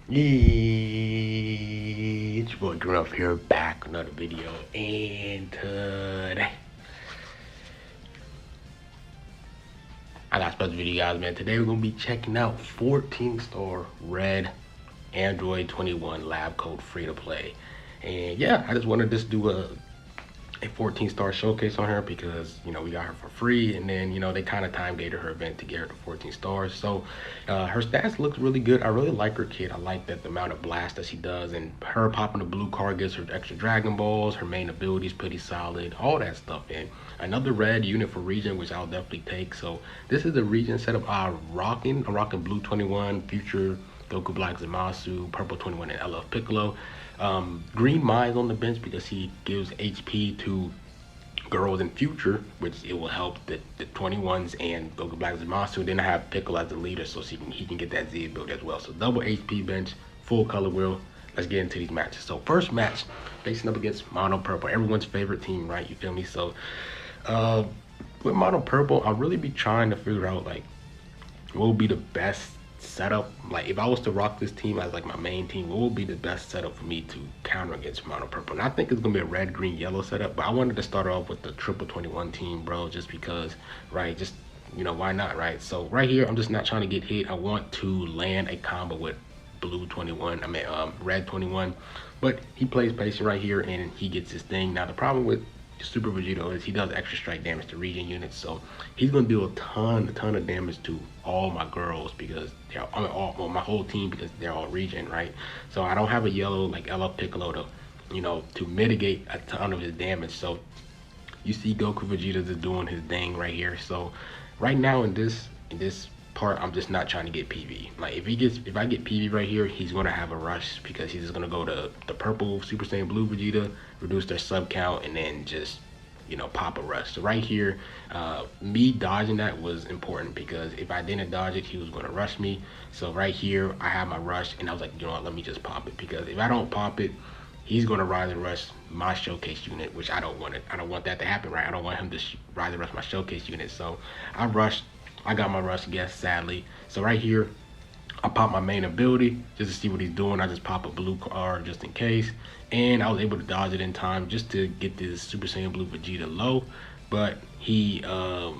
Yeah, it's your boy Gruff here, back with another video, and today I got a special video, guys, man. Today we're gonna be checking out 14-star Red Android 21 lab code free to play, and yeah, I just wanted to just do a 14-star showcase on her because we got her for free, and then they kind of time gated her event to get her to 14 stars. So her stats look really good. I really like her kit. I like that the amount of blast that she does, and her popping the blue card gives her extra Dragon Balls. Her main ability is pretty solid, all that stuff. And another red unit for region, which I'll definitely take. So this is the region setup I'm rocking blue 21 future Goku Black Zamasu, purple 21, and LF Piccolo. Green Mines on the bench because he gives HP to girls in future, which it will help the 21s and Goku Black Zamasu. Then I have Piccolo as the leader, so he can get that Z build as well. So double HP bench, full color wheel. Let's get into these matches. So first match, facing up against Mono Purple, everyone's favorite team, right? You feel me? So with Mono Purple, I'll really be trying to figure out like what would be the best setup. Like if I was to rock this team as like my main team, what would be the best setup for me to counter against Mono Purple? And I think it's gonna be a red, green, yellow setup, but I wanted to start off with the triple 21 team, bro, just because, right? Just why not, right? So right here, I'm just not trying to get hit. I want to land a combo with blue 21, red 21, but he plays patient right here and he gets his thing. Now the problem with Super Vegito is he does extra strike damage to region units, so he's gonna do a ton of damage to all my girls because they're well, my whole team, because they're all region, right? So I don't have a yellow like LF Piccolo to to mitigate a ton of his damage. So you see Goku Vegeta is doing his thing right here. So right now in this part, I'm just not trying to get PV. Like if I get PV right here, he's gonna have a rush because he's just gonna go to the purple Super Saiyan Blue Vegeta, reduce their sub count, and then just pop a rush. So right here, me dodging that was important because if I didn't dodge it, he was gonna rush me. So right here, I have my rush, and I was like, you know what, let me just pop it, because if I don't pop it, he's gonna rise and rush my showcase unit, which I don't want it. I don't want that to happen, right? I don't want him to rise and rush my showcase unit. So I rushed. I got my rush guess, sadly. So right here, I pop my main ability just to see what he's doing. I just pop a blue card just in case, and I was able to dodge it in time just to get this Super Saiyan Blue Vegeta low. But he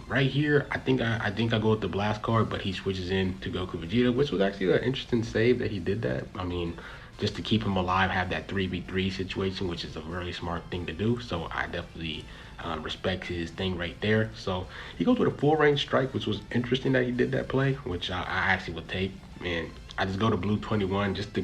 right here, I think I go with the blast card, but he switches in to Goku Vegeta, which was actually an interesting save that he did that. I mean, just to keep him alive, have that 3v3 situation, which is a really smart thing to do. So I definitely respect his thing right there. So he goes with a full range strike, which was interesting that he did that play, which I actually would take. And I just go to blue 21 just to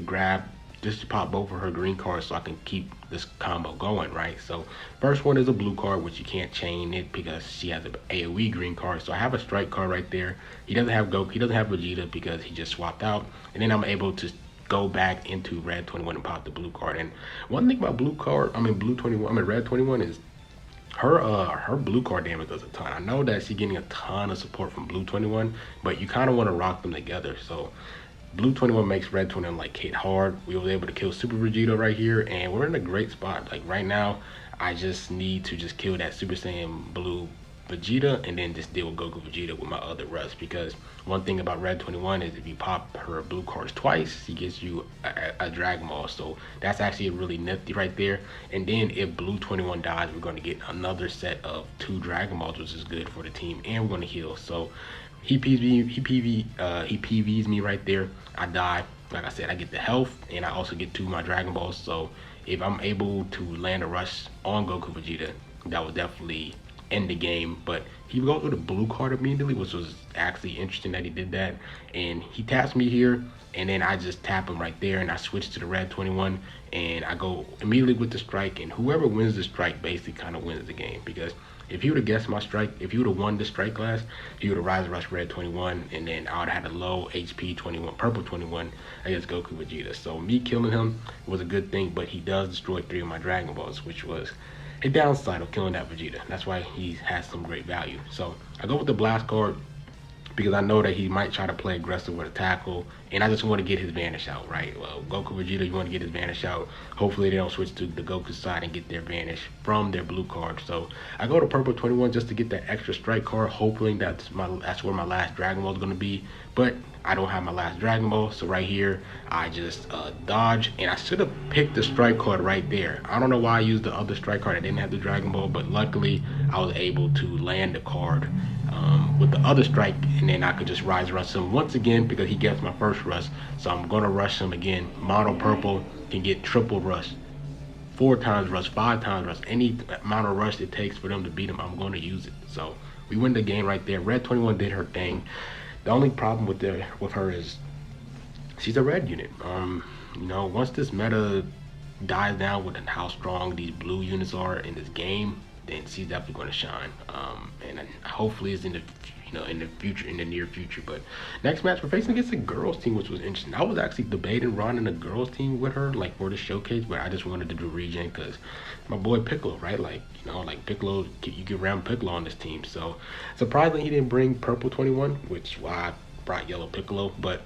pop both of her green cards so I can keep this combo going, right? So first one is a blue card, which you can't chain it because she has an AoE green card. So I have a strike card right there. He doesn't have Goku, he doesn't have Vegeta because he just swapped out. And then I'm able to go back into red 21 and pop the blue card. And one thing about red 21 is her blue card damage does a ton. I know that she's getting a ton of support from blue 21, but you kind of want to rock them together. So blue 21 makes red 21 like hit hard. We were able to kill Super Vegito right here, and we're in a great spot. Like right now, I just need to just kill that Super Saiyan Blue Vegeta and then just deal with Goku Vegeta with my other rush. Because one thing about red 21 is if you pop her blue cards twice, she gives you a Dragon Ball. So that's actually really nifty right there. And then if blue 21 dies, we're going to get another set of 2 Dragon Balls, which is good for the team, and we're going to heal. So he PVs me right there. I die. Like I said, I get the health, and I also get 2 of my Dragon Balls. So if I'm able to land a rush on Goku Vegeta, that would definitely end the game. But he goes with a blue card immediately, which was actually interesting that he did that. And he taps me here, and then I just tap him right there, and I switch to the red 21, and I go immediately with the strike. And whoever wins the strike basically kind of wins the game, because if you would have guessed my strike, if you would have won the strike class, you would have rise rush red 21, and then I would have had a low HP 21, purple 21 against Goku Vegeta. So me killing him was a good thing, but he does destroy 3 of my Dragon Balls, which was a downside of killing that Vegeta. That's why he has some great value. So I go with the blast card. because I know that he might try to play aggressive with a tackle, and I just want to get his vanish out, right? Well, Goku, Vegeta, you want to get his vanish out. Hopefully they don't switch to the Goku side and get their vanish from their blue card. So I go to purple 21 just to get that extra strike card, hoping that's where my last Dragon Ball is going to be. But I don't have my last Dragon Ball, so right here I just dodge, and I should have picked the strike card right there. I don't know why I used the other strike card. I didn't have the Dragon Ball, but luckily I was able to land the card with the other strike, and then I could just rise rush him once again because he gets my first rush. So I'm gonna rush him again. Mono purple can get triple rush, 4 times rush, 5 times rush, any amount of rush it takes for them to beat him, I'm going to use it. So we win the game right there. Red 21 did her thing. The only problem with her is she's a red unit. You know, once this meta dies down with how strong these blue units are in this game, then she's definitely going to shine. And hopefully it's in the near future. But next match we're facing against a girls team, which was interesting. I was actually debating running a girls team with her, like for the showcase, but I just wanted to do regen because my boy Piccolo, right? Like, you know, like Piccolo, you can ram Piccolo on this team. So surprisingly, he didn't bring purple 21, which why I brought yellow Piccolo. But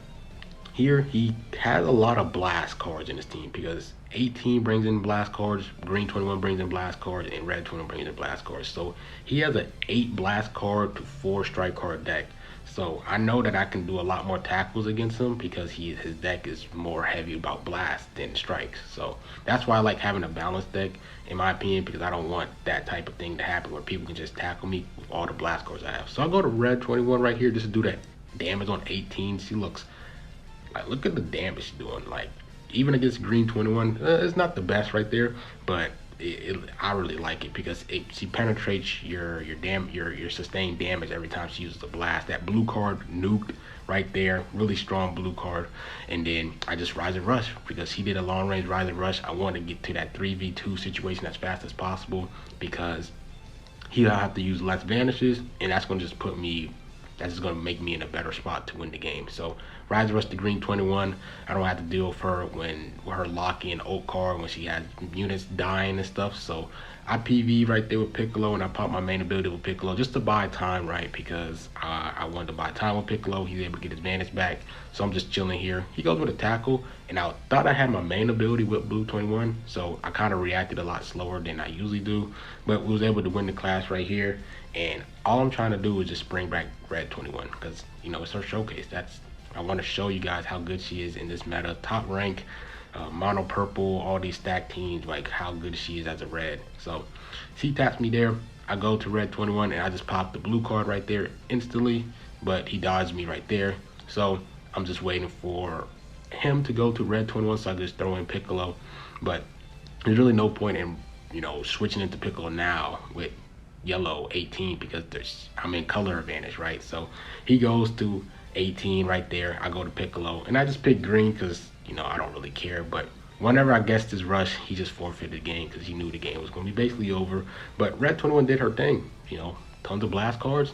here he has a lot of blast cards in his team because 18 brings in blast cards, green 21 brings in blast cards, and red 21 brings in blast cards. So he has an 8 blast card to 4 strike card deck. So I know that I can do a lot more tackles against him because his deck is more heavy about blast than strikes. So that's why I like having a balanced deck, in my opinion, because I don't want that type of thing to happen where people can just tackle me with all the blast cards I have. So I'll go to red 21 right here just to do that damage on 18. She looks like, look at the damage she's doing. Like, even against green 21, it's not the best right there, but I really like it because she penetrates your sustained damage every time she uses a blast. That blue card nuked right there, really strong blue card. And then I just rise and rush because he did a long range rise and rush. I want to get to that 3v2 situation as fast as possible because he'll have to use less vanishes, and that's going to just make me in a better spot to win the game. So rise rush to green 21. I don't have to deal with her with her locking and oak card when she has units dying and stuff. So I PV right there with Piccolo, and I pop my main ability with Piccolo just to buy time, right? Because I wanted to buy time with Piccolo. He's able to get his advantage back. So I'm just chilling here. He goes with a tackle, and I thought I had my main ability with blue 21. So I kind of reacted a lot slower than I usually do. But we was able to win the class right here. And all I'm trying to do is just bring back red 21 because, you know, it's her showcase. I want to show you guys how good she is in this meta. Top rank, mono purple, all these stack teams, like how good she is as a red. So she taps me there. I go to red 21 and I just pop the blue card right there instantly, but he dodged me right there. So I'm just waiting for him to go to red 21, so I just throw in Piccolo. But there's really no point in, you know, switching into Piccolo now with yellow 18 because I'm in color advantage, right? So he goes to 18 right there. I go to Piccolo, and I just pick green because, you know, I don't really care. But whenever I guessed his rush, he just forfeited the game because he knew the game was going to be basically over. But red 21 did her thing, you know, tons of blast cards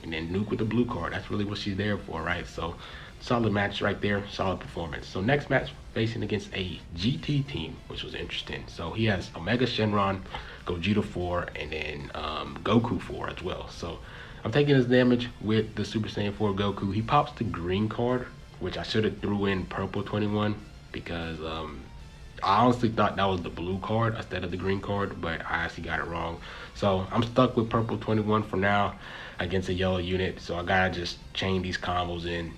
and then nuke with the blue card. That's really what she's there for, right? So solid match right there, solid performance. So next match, facing against a GT team, which was interesting. So he has Omega Shenron, Gogeta 4, and then Goku 4 as well. So I'm taking his damage with the Super Saiyan 4 Goku. He pops the green card, which I should have threw in purple 21 because I honestly thought that was the blue card instead of the green card, but I actually got it wrong. So I'm stuck with purple 21 for now against a yellow unit. So I gotta just chain these combos in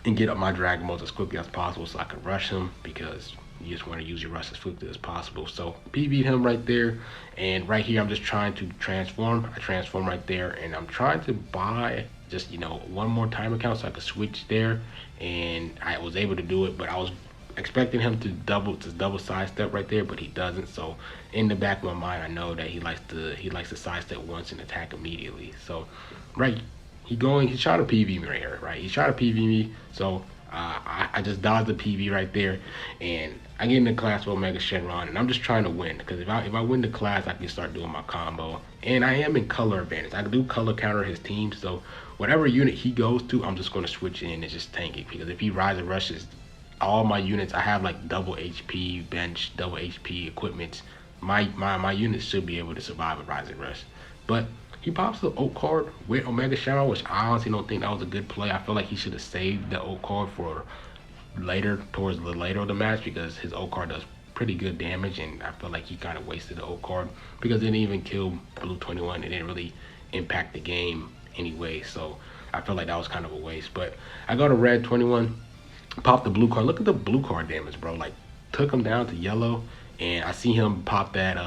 and get up my Dragon Balls as quickly as possible so I can rush him because you just want to use your rush as quickly as possible. So PV'd him right there, and right here I'm just trying to transform. I transform right there, and I'm trying to buy just, you know, one more time account so I could switch there, and I was able to do it, but I was expecting him to double sidestep right there, but he doesn't. So in the back of my mind, I know that he likes to sidestep once and attack immediately. So right, he's trying to PV me right here, right? He's trying to PV me, so I just dodged the PV right there, and I get in the class with Omega Shenron, and I'm just trying to win because if I win the class, I can start doing my combo, and I am in color advantage. I can do color counter his team, so whatever unit he goes to, I'm just going to switch in and just tank it because if he rise and rushes all my units, I have like double HP bench, double HP equipment. My units should be able to survive a rise and rush, but he pops the Oak card with Omega Shadow, which I honestly don't think that was a good play. I feel like he should have saved the Oak card for later, towards the later of the match, because his Oak card does pretty good damage, and I feel like he kind of wasted the Oak card because it didn't even kill Blue 21. It didn't really impact the game anyway, so I feel like that was kind of a waste. But I go to Red 21, pop the blue card. Look at the blue card damage, bro. Like, took him down to yellow, and I see him pop that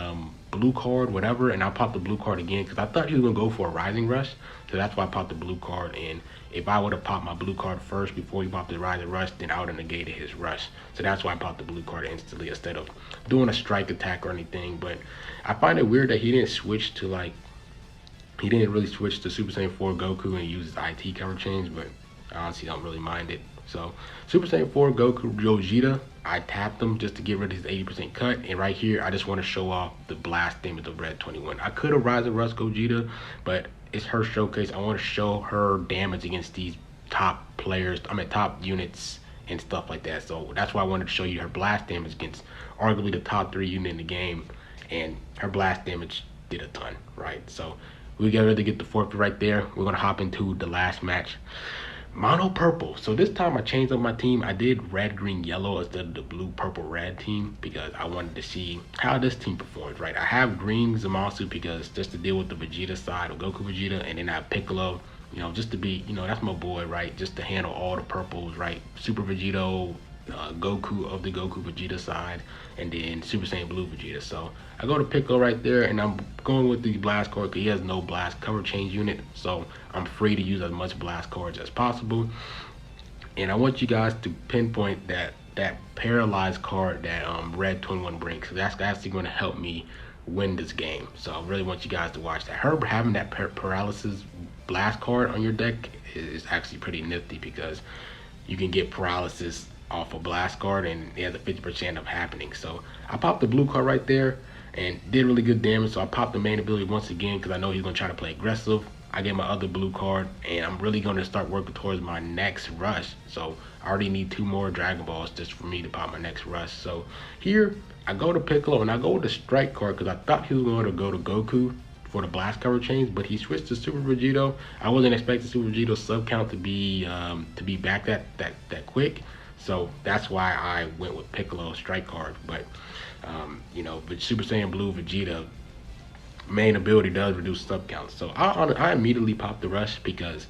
blue card, whatever, and I popped the blue card again because I thought he was gonna go for a Rising Rush, so that's why I popped the blue card. And if I would have popped my blue card first before he popped the Rising Rush, then I would have negated his rush. So that's why I popped the blue card instantly instead of doing a strike attack or anything. But I find it weird that he didn't switch to, like, he didn't really switch to Super Saiyan 4 Goku and use his IT cover change, but I honestly don't really mind it. So Super Saiyan 4 Goku Gogeta, I tapped him just to get rid of his 80% cut, and right here I just want to show off the blast damage of Red 21. I could have Rise and Rush Gogeta, but it's her showcase. I want to show her damage against these top players, top units and stuff like that. So that's why I wanted to show you her blast damage against arguably the top 3 unit in the game, and her blast damage did a ton, right? So we got to get the forfeit right there. We're gonna hop into the last match. Mono purple. So this time I changed up my team. I did red, green, yellow instead of the blue, purple, red team because I wanted to see how this team performs, right? I have green Zamasu because just to deal with the Vegeta side of Goku Vegeta, and then I have Piccolo, you know, just to be, you know, that's my boy, right? Just to handle all the purples, right? Super Vegito, Goku of the Goku Vegeta side, and then Super Saiyan Blue Vegeta. So I go to Piccolo right there, and I'm going with the blast card because he has no blast cover change unit, so I'm free to use as much blast cards as possible. And I want you guys to pinpoint that paralyzed card that Red 21 brings. So that's actually going to help me win this game. So I really want you guys to watch that. Her having that paralysis blast card on your deck is actually pretty nifty because you can get paralysis off a blast card and it has a 50% of happening. So I popped the blue card right there and did really good damage. So I popped the main ability once again because I know he's gonna try to play aggressive. I get my other blue card and I'm really gonna start working towards my next rush. So I already need 2 more Dragon Balls just for me to pop my next rush. So here I go to Piccolo and I go with the strike card because I thought he was going to go to Goku for the blast cover change, but he switched to Super Vegito. I wasn't expecting Super Vegito's sub count to be back that quick. So that's why I went with Piccolo strike card. But you know, but Super Saiyan Blue Vegeta main ability does reduce sub counts. So I immediately popped the rush because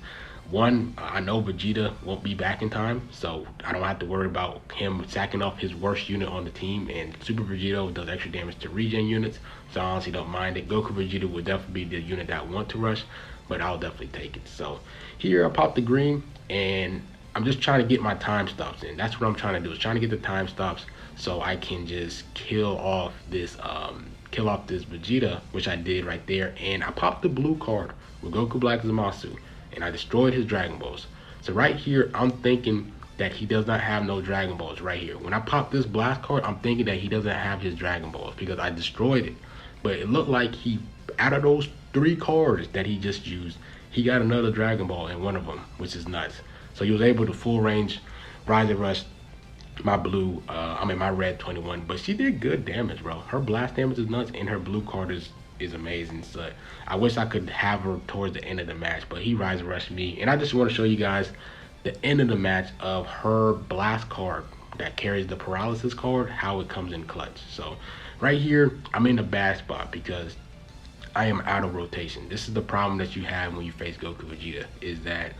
one, I know Vegeta won't be back in time, so I don't have to worry about him sacking off his worst unit on the team, and Super Vegito does extra damage to regen units, so I honestly don't mind it. Goku Vegeta would definitely be the unit that I want to rush, but I'll definitely take it. So here I popped the green, and I'm just trying to get my time stops in. That's what I'm trying to do, is trying to get the time stops so I can just kill off this Vegeta, which I did right there. And I popped the blue card with Goku Black Zamasu, and I destroyed his Dragon Balls. So right here, I'm thinking that he does not have no Dragon Balls right here. When I pop this blast card, I'm thinking that he doesn't have his Dragon Balls because I destroyed it. But it looked like he, out of those 3 cards that he just used, he got another Dragon Ball in one of them, which is nuts. So he was able to full range Rise and Rush my blue, my red 21, but she did good damage, bro. Her blast damage is nuts, and her blue card is amazing. So I wish I could have her towards the end of the match, but he Rise Rushed me, and I just want to show you guys the end of the match of her blast card that carries the paralysis card, how it comes in clutch. So right here, I'm in a bad spot because I am out of rotation. This is the problem that you have when you face Goku Vegeta, is that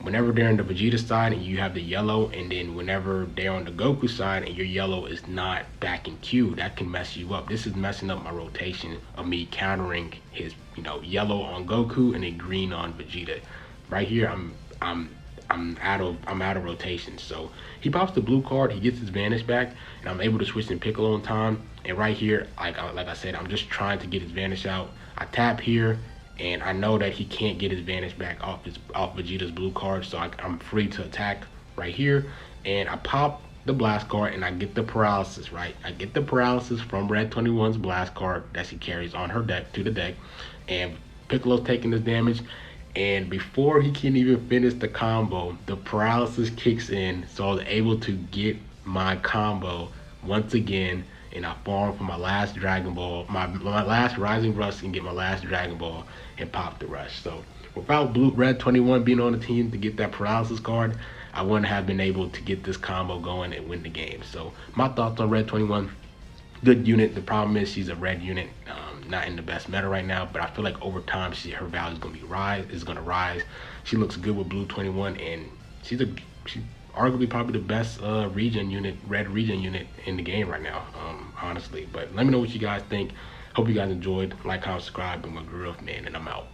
whenever they're on the Vegeta side and you have the yellow, and then whenever they're on the Goku side and your yellow is not back in queue, that can mess you up. This is messing up my rotation of me countering his, you know, yellow on Goku and then green on Vegeta. Right here, I'm out of rotation. So he pops the blue card, he gets his Vanish back, and I'm able to switch in Piccolo in time. And right here, like I said, I'm just trying to get his Vanish out. I tap here, and I know that he can't get his Vanish back off Vegeta's blue card, so I'm free to attack right here. And I pop the blast card, and I get the paralysis, right? I get the paralysis from Red 21's blast card that she carries on her deck to the deck, and Piccolo's taking this damage. And before he can even finish the combo, the paralysis kicks in, so I was able to get my combo once again and I farmed for my last Dragon Ball, my last Rising Rush, and get my last Dragon Ball and pop the Rush. So without Red 21 being on the team to get that paralysis card, I wouldn't have been able to get this combo going and win the game. So my thoughts on Red 21: good unit. The problem is she's a red unit, not in the best meta right now. But I feel like over time, her value is gonna rise. She looks good with blue 21, and she's arguably probably the best red region unit in the game right now, honestly. But let me know what you guys think. Hope you guys enjoyed. Like, comment, subscribe, and my girl, man, and I'm out.